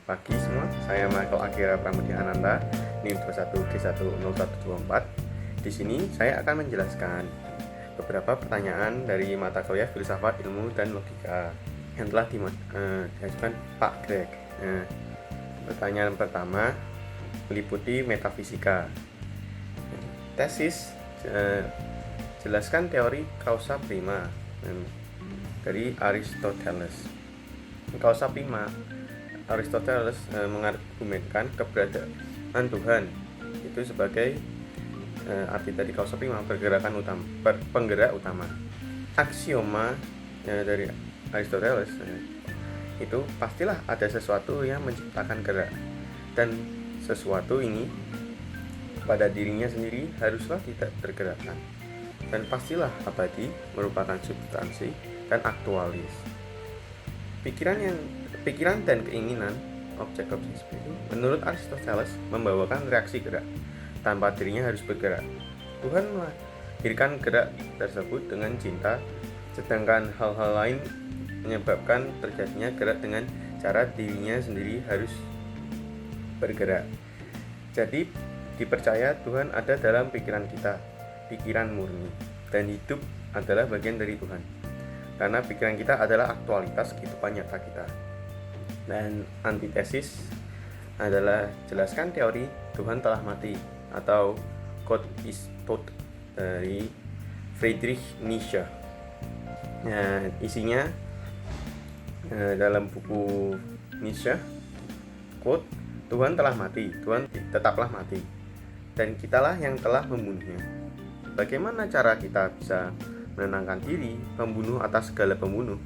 pagi semua, saya Michael Akira Pramudia Ananta, NIM 21D10124. Di sini saya akan menjelaskan beberapa pertanyaan dari mata kuliah filsafat, ilmu, dan logika yang telah diajukan Pak Greg. Pertanyaan pertama meliputi metafisika. Tesis, jelaskan teori causa prima dari Aristoteles. Causa prima, Aristoteles mengargumenkan keberadaan Tuhan itu sebagai arti dari causa prima, penggerak utama. Aksioma dari Aristoteles itu pastilah ada sesuatu yang menciptakan gerak, dan sesuatu ini pada dirinya sendiri haruslah tidak bergerakkan, dan pastilah abadi, merupakan substansi dan aktualis. Pikiran dan keinginan objek-objek seperti menurut Aristoteles membawakan reaksi gerak tanpa dirinya harus bergerak. Tuhan melahirkan gerak tersebut dengan cinta, sedangkan hal-hal lain menyebabkan terjadinya gerak dengan cara dirinya sendiri harus bergerak. Jadi dipercaya Tuhan ada dalam pikiran kita, pikiran murni, dan hidup adalah bagian dari Tuhan, karena pikiran kita adalah aktualitas kehidupan nyata kita. Dan antitesis adalah jelaskan teori Tuhan telah mati atau Gott ist tot dari Friedrich Nietzsche. Nah, isinya dalam buku Nietzsche, quote, Tuhan telah mati, Tuhan tetaplah mati, dan kitalah yang telah membunuhnya. Bagaimana cara kita bisa menenangkan diri, membunuh atas segala pembunuh,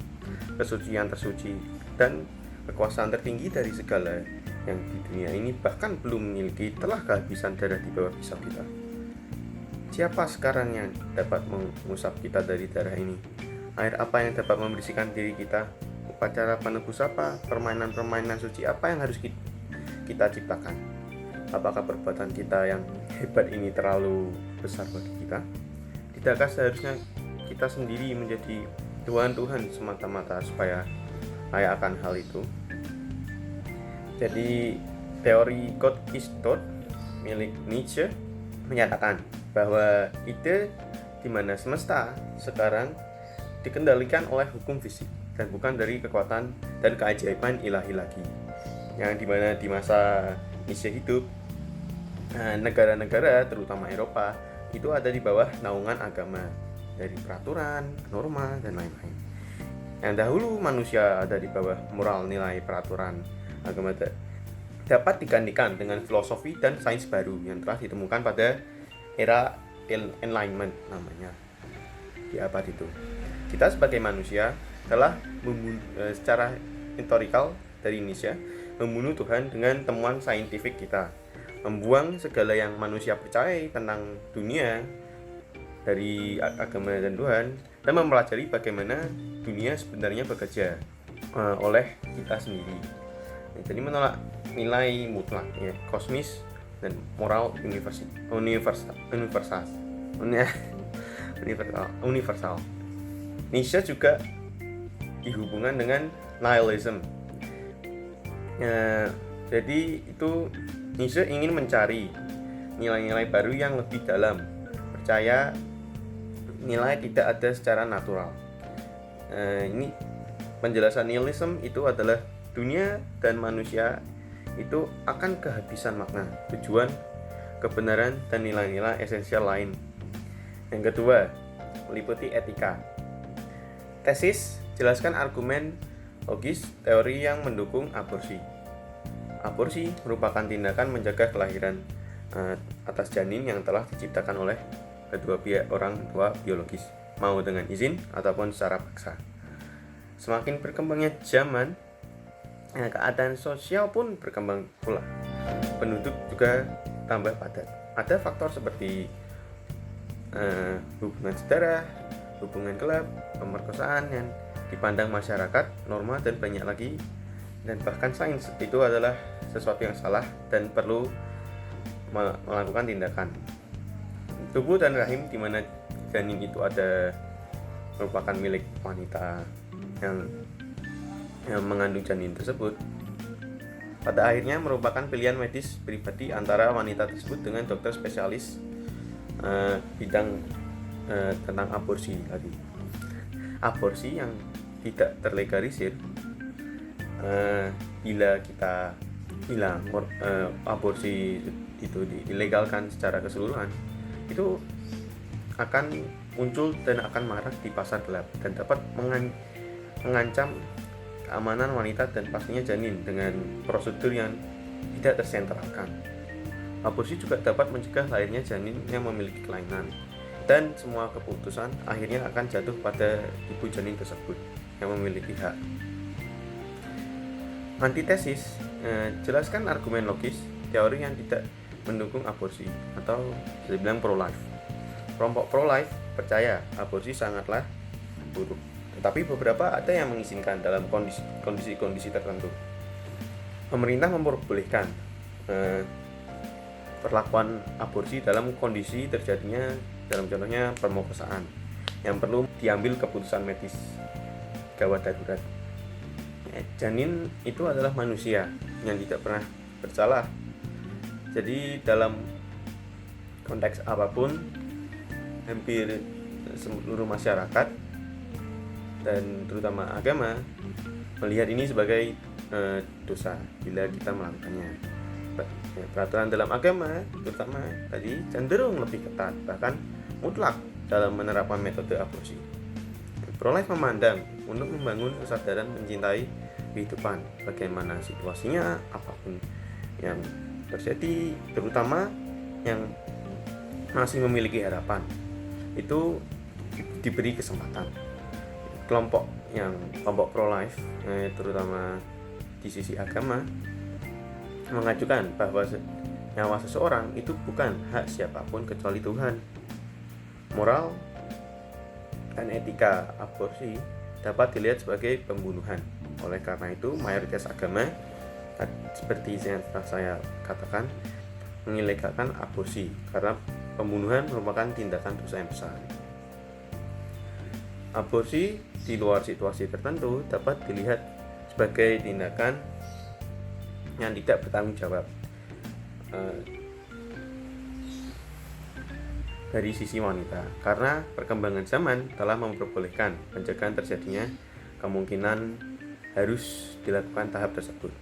kesucian tersuci, dan kekuasaan tertinggi dari segala yang di dunia ini bahkan belum memiliki, telah kehabisan darah di bawah pisau kita. Siapa sekarang yang dapat mengusap kita dari darah ini? Air apa yang dapat membersihkan diri kita? Upacara penebus apa? Permainan-permainan suci apa yang harus kita ciptakan? Apakah perbuatan kita yang hebat ini terlalu besar bagi kita? Tidakkah seharusnya kita sendiri menjadi Tuhan semata-mata supaya layak akan hal itu? Jadi teori Gott ist tot milik Nietzsche menyatakan bahwa ide di mana semesta sekarang dikendalikan oleh hukum fisik dan bukan dari kekuatan dan keajaiban ilahi lagi. Yang dimana di masa Nietzsche hidup, negara-negara terutama Eropa itu ada di bawah naungan agama, dari peraturan, norma, dan lain-lain. Yang dahulu manusia ada di bawah moral, nilai, peraturan agama dapat digantikan dengan filosofi dan sains baru yang telah ditemukan pada era Enlightenment namanya di abad itu. Kita sebagai manusia telah secara historical dari Nietzsche membunuh Tuhan dengan temuan saintifik kita, membuang segala yang manusia percaya tentang dunia dari agama dan Tuhan, dan mempelajari bagaimana dunia sebenarnya bekerja oleh kita sendiri. Jadi menolak nilai mutlak, ya, kosmis dan moral universal. Nietzsche juga dihubungkan dengan nihilism. Jadi itu Nietzsche ingin mencari nilai-nilai baru yang lebih dalam, percaya nilai tidak ada secara natural. Ini penjelasan nihilism itu adalah dunia dan manusia itu akan kehabisan makna, tujuan, kebenaran, dan nilai-nilai esensial lain. Yang kedua, meliputi etika. Tesis, jelaskan argumen logis teori yang mendukung aborsi. Aborsi merupakan tindakan menjaga kelahiran atas janin yang telah diciptakan oleh kedua pihak orang tua biologis, mau dengan izin ataupun secara paksa. Semakin berkembangnya zaman, keadaan sosial pun berkembang pula. Penduduk juga tambah padat. Ada faktor seperti hubungan saudara, hubungan gelap, pemerkosaan yang dipandang masyarakat norma, dan banyak lagi. Dan bahkan sains itu adalah sesuatu yang salah dan perlu melakukan tindakan. Tubuh dan rahim di mana janin itu ada merupakan milik wanita yang mengandung janin tersebut, pada akhirnya merupakan pilihan medis pribadi antara wanita tersebut dengan dokter spesialis bidang tentang aborsi tadi. Aborsi yang tidak terlegalisir, bila aborsi itu dilegalkan secara keseluruhan, itu akan muncul dan akan marak di pasar gelap dan dapat mengancam keamanan wanita dan pastinya janin dengan prosedur yang tidak tersentralkan. Aborsi juga dapat mencegah lahirnya janin yang memiliki kelainan, dan semua keputusan akhirnya akan jatuh pada ibu janin tersebut yang memiliki hak. Antitesis, jelaskan argumen logis teori yang tidak mendukung aborsi atau bisa dibilang pro-life. Kelompok pro-life percaya aborsi sangatlah buruk, tetapi beberapa ada yang mengizinkan dalam kondisi-kondisi tertentu. Pemerintah memperbolehkan perlakuan aborsi dalam kondisi terjadinya, dalam contohnya pemerkosaan yang perlu diambil keputusan medis gawat darurat. Janin itu adalah manusia yang tidak pernah bersalah. Jadi dalam konteks apapun, hampir seluruh masyarakat dan terutama agama melihat ini sebagai dosa bila kita melakukannya. Peraturan dalam agama terutama tadi cenderung lebih ketat, bahkan mutlak dalam menerapkan metode aborsi. Pro-life memandang untuk membangun kesadaran mencintai kehidupan, bagaimana situasinya, apapun yang terjadi, terutama yang masih memiliki harapan, itu diberi kesempatan. Kelompok pro-life, terutama di sisi agama, mengajukan bahwa nyawa seseorang itu bukan hak siapapun kecuali Tuhan. Moral dan etika aborsi dapat dilihat sebagai pembunuhan. Oleh karena itu, mayoritas agama seperti yang telah saya katakan mengilegalkan aborsi karena pembunuhan merupakan tindakan dosa yang besar. Aborsi di luar situasi tertentu dapat dilihat sebagai tindakan yang tidak bertanggung jawab dari sisi wanita, karena perkembangan zaman telah memperbolehkan pencegahan terjadinya kemungkinan harus dilakukan tahap tersebut.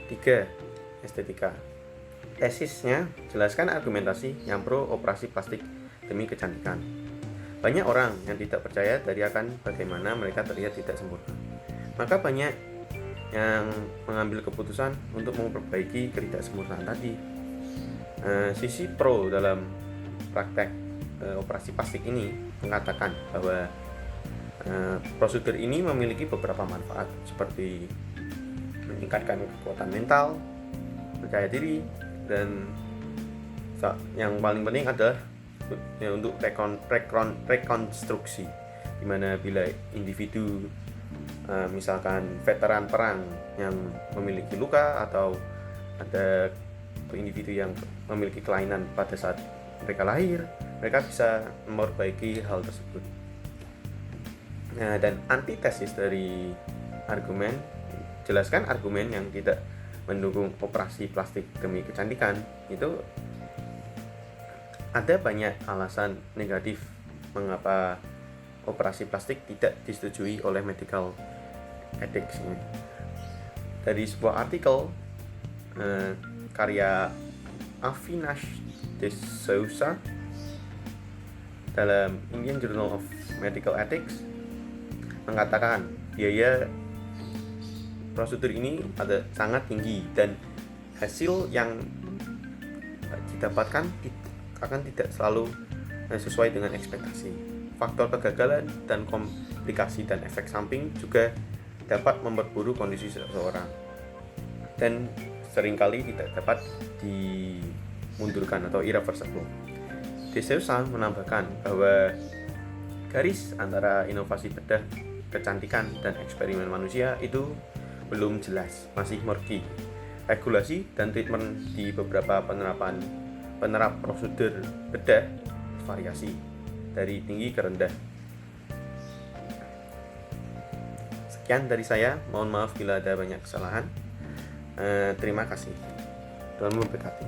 3. Estetika. Tesisnya jelaskan argumentasi yang pro operasi plastik demi kecantikan. Banyak orang yang tidak percaya dari akan bagaimana mereka terlihat tidak sempurna. Maka banyak yang mengambil keputusan untuk memperbaiki ketidaksempurnaan tadi. Sisi pro dalam praktek operasi plastik ini mengatakan bahwa prosedur ini memiliki beberapa manfaat seperti meningkatkan kekuatan mental, percaya diri, dan yang paling penting adalah untuk rekonstruksi, di mana bila individu misalkan veteran perang yang memiliki luka atau ada individu yang memiliki kelainan pada saat mereka lahir, mereka bisa memperbaiki hal tersebut. Dan antitesis dari argumen, jelaskan argumen yang tidak mendukung operasi plastik demi kecantikan. Itu ada banyak alasan negatif mengapa operasi plastik tidak disetujui oleh medical ethics. Dari sebuah artikel karya Avinash de Souza dalam Indian Journal of Medical Ethics mengatakan biaya prosedur ini ada sangat tinggi dan hasil yang didapatkan akan tidak selalu sesuai dengan ekspektasi. Faktor kegagalan dan komplikasi dan efek samping juga dapat memperburuk kondisi seseorang dan seringkali tidak dapat dimundurkan atau irreversible. De Souza menambahkan bahwa garis antara inovasi bedah kecantikan dan eksperimen manusia itu belum jelas, masih murky. Regulasi dan treatment di beberapa penerap prosedur bedah variasi dari tinggi ke rendah. Sekian dari saya, mohon maaf bila ada banyak kesalahan. Terima kasih. Tuhan memberkati.